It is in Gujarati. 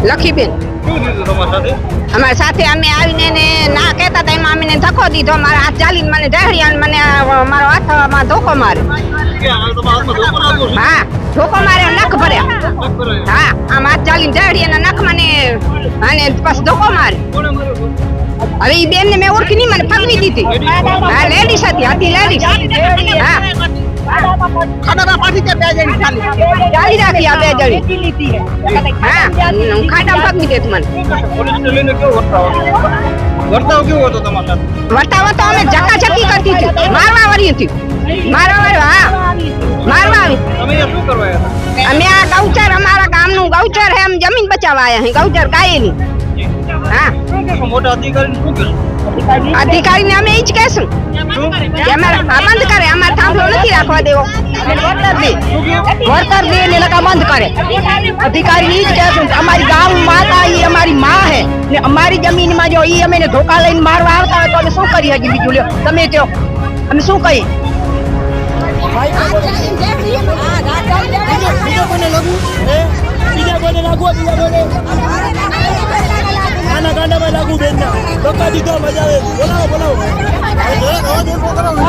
લખીબેન અમારી સાથે અમે આવીને એને ના કહેતા હતા એમાં અમને ધક્કો દીધો મારા હાથ ચાલીને મને ઢાળ્યા મને મારો હાથમાં ધોકો માર્યો હા ધોકો માર્યો નખ ભર્યા હા આમ હાથ ચાલીને ઢાળી અને નખ મને અને પછી ધોકો માર્યો હવે એ બેન ને મેં ઓળખી નહીં મને ફગવી દીધી હા લેડીઝ હતી લેડીઝ હા ખાડામાં પાછી તે બે જણી ચાલી રાખી આ બે જણી હા હું ખાડામાં ફગવી દેત મને વર્તાવ કેવો હતો તમારા વર્તાવ તો અમે ઝકાઝકી કરતી હતી મારવા વાળી હતી હા મારવા આવી તમે શું કરવા આવ્યા અમે આ ગૌચર અમારા ગામનું ગૌચર હે એમ જમીન બચાવવા આવ્યા હે ગૌચર ગાયની હા મોટા અધિકારીને શું કહેશું અધિકારીને અમે એ જ કહેશું કે અમારે બંધ કરે અમારે થાંભલો નથી રાખવા દેવો વળતર દે ને લગા બંધ કરે અધિકારી એ જ કહેશું અમારી ગામ માતા એ અમારી માં હે ને અમારી જમીનમાં જો એ અમે ધોકા લઈને મારવા આવતા હોય તો અમે શું કરી હજી બીજું લ્યો તમે કહો અમે શું કહી આના ગાંડામાં લાગુ બેન ના ધોકા દીધો મજા આવે બોલાવો